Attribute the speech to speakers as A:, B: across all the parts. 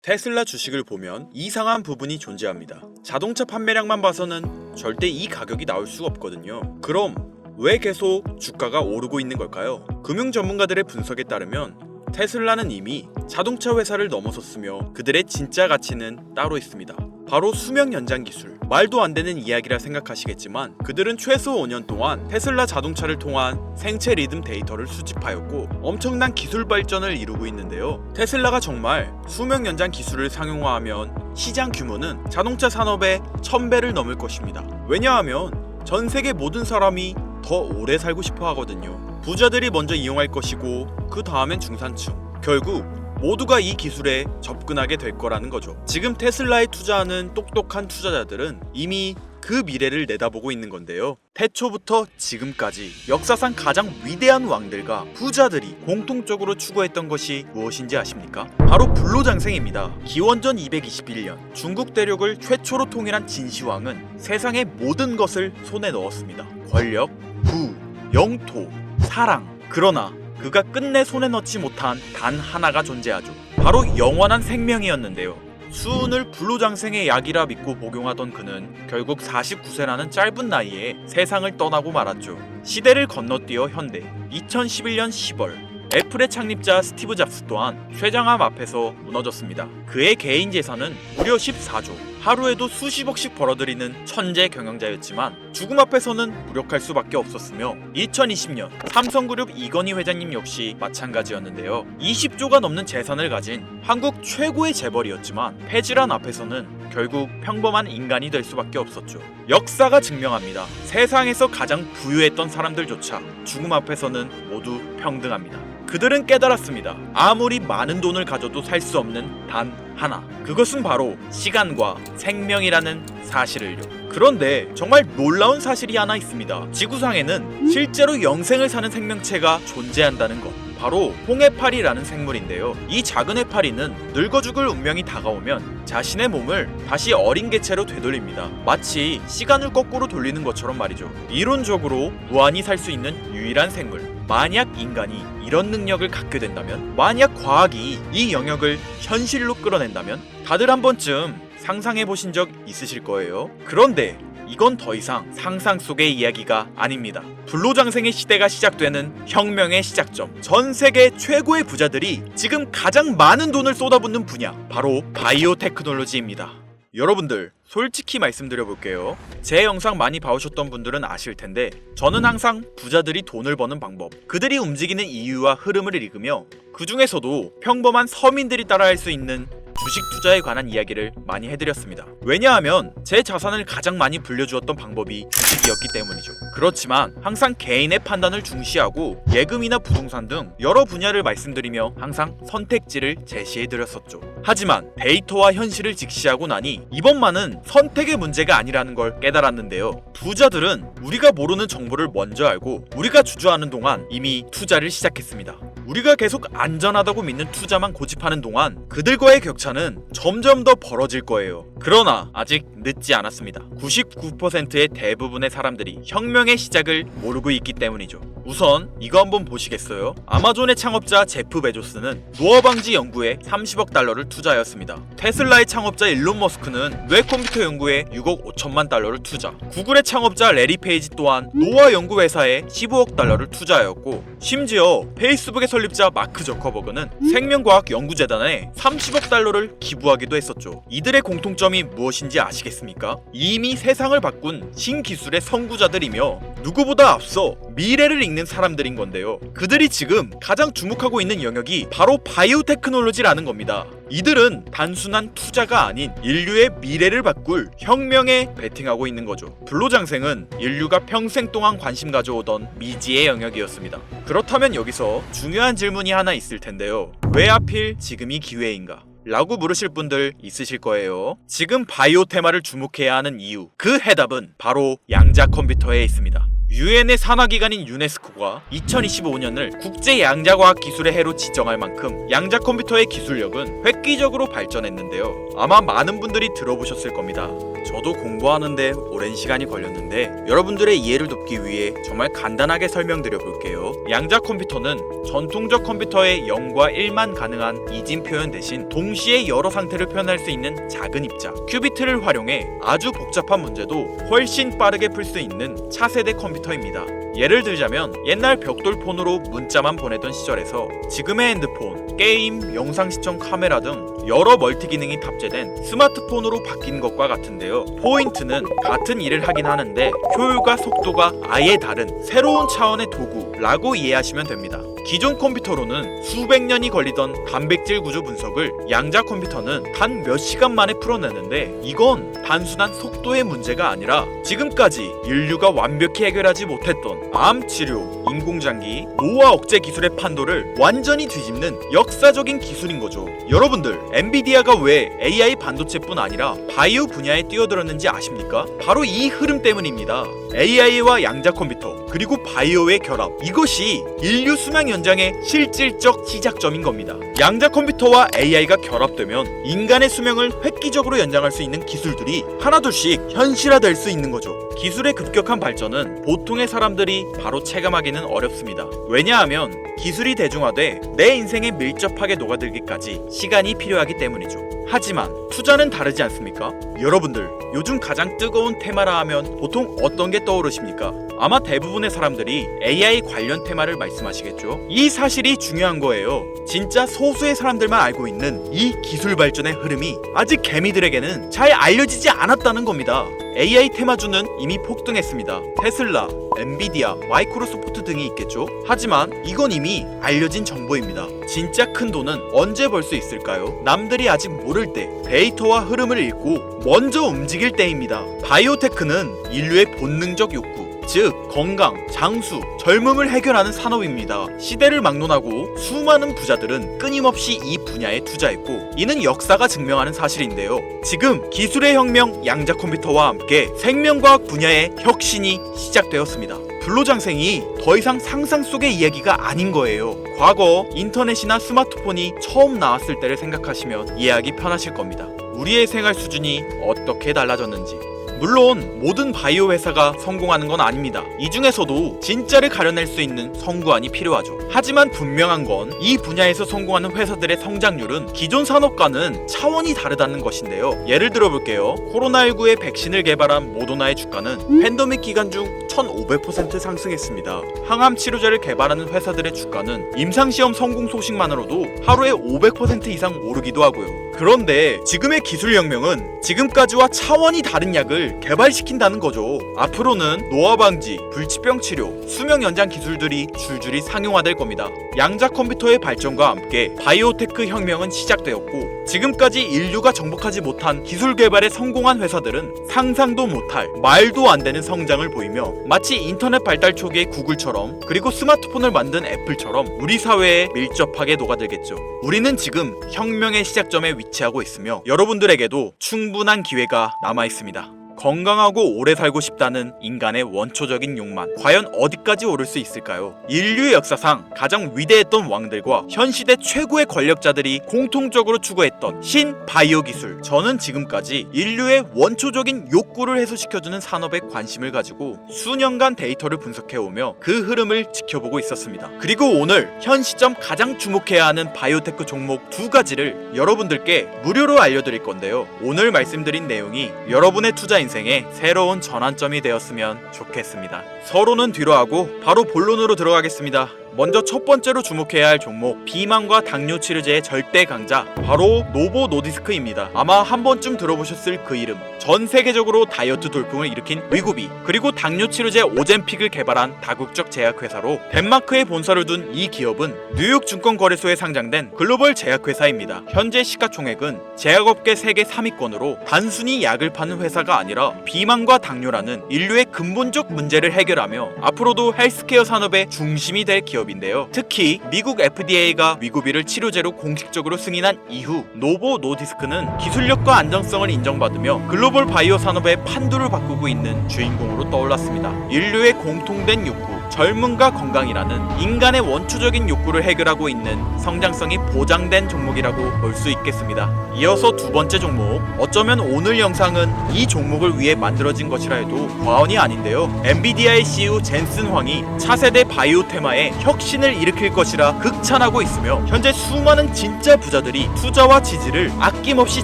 A: 테슬라 주식을 보면 이상한 부분이 존재합니다. 자동차 판매량만 봐서는 절대 이 가격이 나올 수가 없거든요. 그럼 왜 계속 주가가 오르고 있는 걸까요? 금융 전문가들의 분석에 따르면 테슬라는 이미 자동차 회사를 넘어섰으며 그들의 진짜 가치는 따로 있습니다. 바로 수명 연장 기술. 말도 안 되는 이야기라 생각하시겠지만 그들은 최소 5년 동안 테슬라 자동차를 통한 생체 리듬 데이터를 수집하였고 엄청난 기술 발전을 이루고 있는데요. 테슬라가 정말 수명 연장 기술을 상용화하면 시장 규모는 자동차 산업의 1000배를 넘을 것입니다. 왜냐하면 전 세계 모든 사람이 더 오래 살고 싶어 하거든요. 부자들이 먼저 이용할 것이고 그 다음엔 중산층. 결국 모두가 이 기술에 접근하게 될 거라는 거죠. 지금 테슬라에 투자하는 똑똑한 투자자들은 이미 그 미래를 내다보고 있는 건데요. 태초부터 지금까지 역사상 가장 위대한 왕들과 부자들이 공통적으로 추구했던 것이 무엇인지 아십니까? 바로 불로장생입니다. 기원전 221년 중국 대륙을 최초로 통일한 진시황은 세상의 모든 것을 손에 넣었습니다. 권력, 부, 영토, 사랑. 그러나 그가 끝내 손에 넣지 못한 단 하나가 존재하죠. 바로 영원한 생명이었는데요. 수은을 불로장생의 약이라 믿고 복용하던 그는 결국 49세라는 짧은 나이에 세상을 떠나고 말았죠. 시대를 건너뛰어 현대 2011년 10월 애플의 창립자 스티브 잡스 또한 쇠장암 앞에서 무너졌습니다. 그의 개인 재산은 무려 14조, 하루에도 수십억씩 벌어들이는 천재 경영자였지만 죽음 앞에서는 무력할 수밖에 없었으며 2020년 삼성그룹 이건희 회장님 역시 마찬가지였는데요. 20조가 넘는 재산을 가진 한국 최고의 재벌이었지만 폐질환 앞에서는 결국 평범한 인간이 될 수밖에 없었죠. 역사가 증명합니다. 세상에서 가장 부유했던 사람들조차 죽음 앞에서는 모두 평등합니다. 그들은 깨달았습니다. 아무리 많은 돈을 가져도 살 수 없는 단 하나. 그것은 바로 시간과 생명이라는 사실을요. 그런데 정말 놀라운 사실이 하나 있습니다. 지구상에는 실제로 영생을 사는 생명체가 존재한다는 것. 바로 홍해파리라는 생물인데요. 이 작은 해파리는 늙어 죽을 운명이 다가오면 자신의 몸을 다시 어린 개체로 되돌립니다. 마치 시간을 거꾸로 돌리는 것처럼 말이죠. 이론적으로 무한히 살 수 있는 유일한 생물. 만약 인간이 이런 능력을 갖게 된다면, 만약 과학이 이 영역을 현실로 끌어낸다면 다들 한 번쯤 상상해 보신 적 있으실 거예요. 그런데 이건 더 이상 상상 속의 이야기가 아닙니다. 불로장생의 시대가 시작되는 혁명의 시작점. 전 세계 최고의 부자들이 지금 가장 많은 돈을 쏟아붓는 분야, 바로 바이오 테크놀로지입니다. 여러분들 솔직히 말씀드려볼게요. 제 영상 많이 봐오셨던 분들은 아실 텐데 저는 항상 부자들이 돈을 버는 방법, 그들이 움직이는 이유와 흐름을 읽으며 그 중에서도 평범한 서민들이 따라할 수 있는 주식 투자에 관한 이야기를 많이 해드렸습니다. 왜냐하면 제 자산을 가장 많이 불려주었던 방법이 주식이었기 때문이죠. 그렇지만 항상 개인의 판단을 중시하고 예금이나 부동산 등 여러 분야를 말씀드리며 항상 선택지를 제시해드렸었죠. 하지만 데이터와 현실을 직시하고 나니 이번만은 선택의 문제가 아니라는 걸 깨달았는데요. 부자들은 우리가 모르는 정보를 먼저 알고 우리가 주저하는 동안 이미 투자를 시작했습니다. 우리가 계속 안전하다고 믿는 투자만 고집하는 동안 그들과의 격차는 점점 더 벌어질 거예요. 그러나 아직 늦지 않았습니다. 99%의 대부분의 사람들이 혁명의 시작을 모르고 있기 때문이죠. 우선 이거 한번 보시겠어요? 아마존의 창업자 제프 베조스는 노화 방지 연구에 30억 달러를 투자하였습니다. 테슬라의 창업자 일론 머스크는 뇌 컴퓨터 연구에 6억 5천만 달러를 투자. 구글의 창업자 레리 페이지 또한 노화 연구 회사에 15억 달러를 투자하였고, 심지어 페이스북의 설립자 마크 저커버그는 생명과학 연구재단에 30억 달러를 기부하기도 했었죠. 이들의 공통점이 무엇인지 아시겠습니까? 이미 세상을 바꾼 신기술의 선구자들이며 누구보다 앞서 미래를 읽는 사람들인 건데요. 그들이 지금 가장 주목하고 있는 영역이 바로 바이오 테크놀로지라는 겁니다. 이들은 단순한 투자가 아닌 인류의 미래를 바꿀 혁명에 베팅하고 있는 거죠. 불로장생은 인류가 평생 동안 관심 가져오던 미지의 영역이었습니다. 그렇다면 여기서 중요한 질문이 하나 있을 텐데요. 왜 하필 지금이 기회인가? 라고 물으실 분들 있으실 거예요. 지금 바이오 테마를 주목해야 하는 이유, 그 해답은 바로 양자 컴퓨터에 있습니다. 유엔의 산하기관인 유네스코가 2025년을 국제 양자과학 기술의 해로 지정할 만큼 양자 컴퓨터의 기술력은 획기적으로 발전했는데요. 아마 많은 분들이 들어보셨을 겁니다. 저도 공부하는데 오랜 시간이 걸렸는데 여러분들의 이해를 돕기 위해 정말 간단하게 설명드려 볼게요. 양자 컴퓨터는 전통적 컴퓨터의 0과 1만 가능한 이진 표현 대신 동시에 여러 상태를 표현할 수 있는 작은 입자 큐비트를 활용해 아주 복잡한 문제도 훨씬 빠르게 풀 수 있는 차세대 컴퓨터입니다. 예를 들자면 옛날 벽돌폰으로 문자만 보내던 시절에서 지금의 핸드폰, 게임, 영상 시청 카메라 등 여러 멀티 기능이 탑재된 스마트폰으로 바뀐 것과 같은데요. 포인트는 같은 일을 하긴 하는데 효율과 속도가 아예 다른 새로운 차원의 도구라고 이해하시면 됩니다. 기존 컴퓨터로는 수백 년이 걸리던 단백질 구조 분석을 양자 컴퓨터는 단 몇 시간 만에 풀어내는데 이건 단순한 속도의 문제가 아니라 지금까지 인류가 완벽히 해결하지 못했던 암 치료, 인공장기, 노화 억제 기술의 판도를 완전히 뒤집는 역사적인 기술인 거죠. 여러분들, 엔비디아가 왜 AI 반도체뿐 아니라 바이오 분야에 뛰어들었는지 아십니까? 바로 이 흐름 때문입니다. AI와 양자 컴퓨터 그리고 바이오의 결합, 이것이 인류 수명 연장의 실질적 시작점인 겁니다. 양자 컴퓨터와 AI가 결합되면 인간의 수명을 획기적으로 연장할 수 있는 기술들이 하나둘씩 현실화될 수 있는 거죠. 기술의 급격한 발전은 보통의 사람들이 바로 체감하기는 어렵습니다. 왜냐하면 기술이 대중화돼 내 인생에 밀접하게 녹아들기까지 시간이 필요하기 때문이죠. 하지만 투자는 다르지 않습니까? 여러분들, 요즘 가장 뜨거운 테마라 하면 보통 어떤 게 떠오르십니까? 아마 대부분의 사람들이 AI 관련 테마를 말씀하시겠죠? 이 사실이 중요한 거예요. 진짜 소수의 사람들만 알고 있는 이 기술 발전의 흐름이 아직 개미들에게는 잘 알려지지 않았다는 겁니다. AI 테마주는 이미 폭등했습니다. 테슬라, 엔비디아, 마이크로소프트 등이 있겠죠? 하지만 이건 이미 알려진 정보입니다. 진짜 큰 돈은 언제 벌 수 있을까요? 남들이 아직 모를 때 데이터와 흐름을 읽고 먼저 움직일 때입니다. 바이오테크는 인류의 본능적 욕구, 즉 건강, 장수, 젊음을 해결하는 산업입니다. 시대를 막론하고 수많은 부자들은 끊임없이 이 분야에 투자했고 이는 역사가 증명하는 사실인데요. 지금 기술의 혁명 양자 컴퓨터와 함께 생명과학 분야의 혁신이 시작되었습니다. 불로장생이 더 이상 상상 속의 이야기가 아닌 거예요. 과거 인터넷이나 스마트폰이 처음 나왔을 때를 생각하시면 이해하기 편하실 겁니다. 우리의 생활 수준이 어떻게 달라졌는지. 물론 모든 바이오 회사가 성공하는 건 아닙니다. 이 중에서도 진짜를 가려낼 수 있는 선구안이 필요하죠. 하지만 분명한 건 이 분야에서 성공하는 회사들의 성장률은 기존 산업과는 차원이 다르다는 것인데요. 예를 들어볼게요. 코로나19의 백신을 개발한 모더나의 주가는 팬데믹 기간 중 1500% 상승했습니다. 항암 치료제를 개발하는 회사들의 주가는 임상시험 성공 소식만으로도 하루에 500% 이상 오르기도 하고요. 그런데 지금의 기술 혁명은 지금까지와 차원이 다른 약을 개발시킨다는 거죠. 앞으로는 노화 방지, 불치병 치료, 수명 연장 기술들이 줄줄이 상용화될 겁니다. 양자 컴퓨터의 발전과 함께 바이오테크 혁명은 시작되었고 지금까지 인류가 정복하지 못한 기술 개발에 성공한 회사들은 상상도 못할 말도 안 되는 성장을 보이며 마치 인터넷 발달 초기의 구글처럼 그리고 스마트폰을 만든 애플처럼 우리 사회에 밀접하게 녹아들겠죠. 우리는 지금 혁명의 시작점에 위치하고 있으며 여러분들에게도 충분한 기회가 남아 있습니다. 건강하고 오래 살고 싶다는 인간의 원초적인 욕망, 과연 어디까지 오를 수 있을까요? 인류의 역사상 가장 위대했던 왕들과 현 시대 최고의 권력자들이 공통적으로 추구했던 신바이오 기술. 저는 지금까지 인류의 원초적인 욕구를 해소시켜주는 산업에 관심을 가지고 수년간 데이터를 분석해오며 그 흐름을 지켜보고 있었습니다. 그리고 오늘 현 시점 가장 주목해야 하는 바이오테크 종목 두 가지를 여러분들께 무료로 알려드릴 건데요. 오늘 말씀드린 내용이 여러분의 투자 인생의 새로운 전환점이 되었으면 좋겠습니다. 서로는 뒤로 하고 바로 본론으로 들어가겠습니다. 먼저 첫 번째로 주목해야 할 종목, 비만과 당뇨 치료제의 절대 강자, 바로 노보 노디스크입니다. 아마 한 번쯤 들어보셨을 그 이름. 전 세계적으로 다이어트 돌풍을 일으킨 위고비, 그리고 당뇨 치료제 오젬픽을 개발한 다국적 제약회사로 덴마크에 본사를 둔 이 기업은 뉴욕 증권거래소에 상장된 글로벌 제약회사입니다. 현재 시가총액은 제약업계 세계 3위권으로 단순히 약을 파는 회사가 아니라 비만과 당뇨라는 인류의 근본적 문제를 해결하며 앞으로도 헬스케어 산업의 중심이 될 기업 기업인데요. 특히 미국 FDA가 위고비를 치료제로 공식적으로 승인한 이후 노보 노디스크는 기술력과 안정성을 인정받으며 글로벌 바이오 산업의 판도를 바꾸고 있는 주인공으로 떠올랐습니다. 인류의 공통된 욕구, 젊음과 건강이라는 인간의 원초적인 욕구를 해결하고 있는 성장성이 보장된 종목이라고 볼 수 있겠습니다. 이어서 두 번째 종목, 어쩌면 오늘 영상은 이 종목을 위해 만들어진 것이라 해도 과언이 아닌데요. 엔비디아의 CEO 젠슨 황이 차세대 바이오 테마에 혁신을 일으킬 것이라 극찬하고 있으며 현재 수많은 진짜 부자들이 투자와 지지를 아낌없이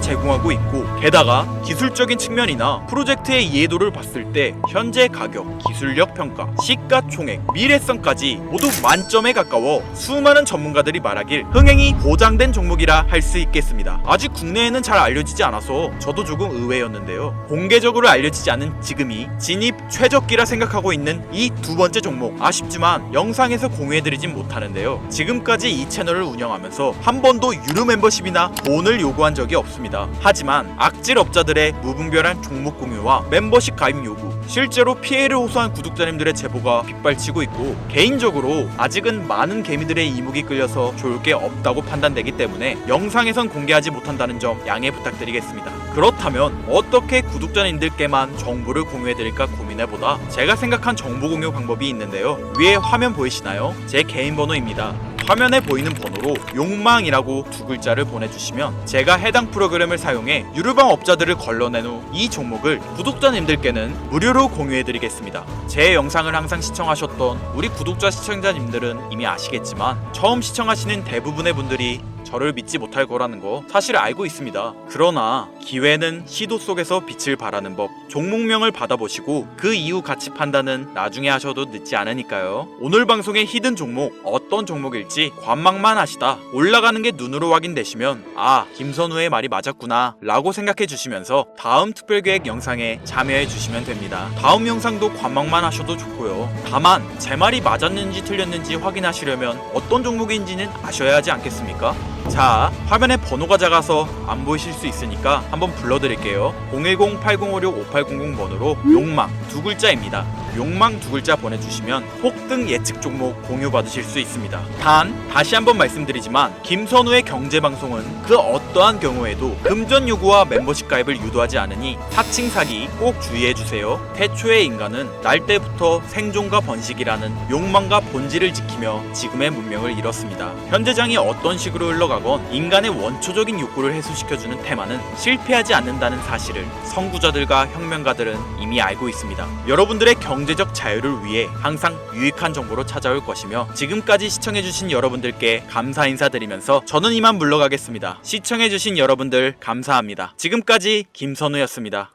A: 제공하고 있고, 게다가 기술적인 측면이나 프로젝트의 이해도를 봤을 때 현재 가격, 기술력 평가, 시가총액, 미래성까지 모두 만점에 가까워 수많은 전문가들이 말하길 흥행이 보장된 종목이라 할 수 있겠습니다. 아직 국내에는 잘 알려지지 않아서 저도 조금 의외였는데요. 공개적으로 알려지지 않은 지금이 진입 최적기라 생각하고 있는 이 두 번째 종목, 아쉽지만 영상에서 공유해드리진 못하는데요. 지금까지 이 채널을 운영하면서 한 번도 유료 멤버십이나 돈을 요구한 적이 없습니다. 하지만 악질 업자들의 무분별한 종목 공유와 멤버십 가입 요구, 실제로 피해를 호소한 구독자님들의 제보가 빗발치고 있고, 개인적으로 아직은 많은 개미들의 이목이 끌려서 좋을 게 없다고 판단되기 때문에 영상에선 공개하지 못한다는 점 양해 부탁드리겠습니다. 그렇다면 어떻게 구독자님들께만 정보를 공유해드릴까 고민해보다 제가 생각한 정보 공유 방법이 있는데요. 위에 화면 보이시나요? 제 개인 번호입니다. 화면에 보이는 번호로 욕망이라고 두 글자를 보내주시면 제가 해당 프로그램을 사용해 유료방 업자들을 걸러낸 후 이 종목을 구독자님들께는 무료로 공유해드리겠습니다. 제 영상을 항상 시청하셨던 우리 구독자 시청자님들은 이미 아시겠지만 처음 시청하시는 대부분의 분들이 저를 믿지 못할 거라는 거 사실 알고 있습니다. 그러나 기회는 시도 속에서 빛을 발하는 법, 종목명을 받아보시고 그 이후 가치 판단은 나중에 하셔도 늦지 않으니까요. 오늘 방송의 히든 종목, 어떤 종목일지 관망만 하시다 올라가는 게 눈으로 확인되시면 아, 김선우의 말이 맞았구나 라고 생각해 주시면서 다음 특별계획 영상에 참여해 주시면 됩니다. 다음 영상도 관망만 하셔도 좋고요. 다만 제 말이 맞았는지 틀렸는지 확인하시려면 어떤 종목인지는 아셔야 하지 않겠습니까? 자, 화면에 번호가 작아서 안 보이실 수 있으니까 한번 불러드릴게요. 010-8056-5800번으로 욕망 두 글자입니다. 욕망 두 글자 보내주시면 폭등 예측 종목 공유 받으실 수 있습니다. 단, 다시 한번 말씀드리지만 김선우의 경제방송은 그 어떠한 경우에도 금전 요구와 멤버십 가입을 유도하지 않으니 사칭 사기 꼭 주의해주세요. 태초의 인간은 날 때부터 생존과 번식이라는 욕망과 본질을 지키며 지금의 문명을 이뤘습니다. 현재장이 어떤 식으로 흘러가건 인간의 원초적인 욕구를 해소시켜주는 테마는 실패하지 않는다는 사실을 선구자들과 혁명가들은 이미 알고 있습니다. 여러분들의 경제적 자유를 위해 항상 유익한 정보로 찾아올 것이며, 지금까지 시청해주신 여러분들께 감사 인사드리면서 저는 이만 물러가겠습니다. 시청해주신 여러분들 감사합니다. 지금까지 김선우였습니다.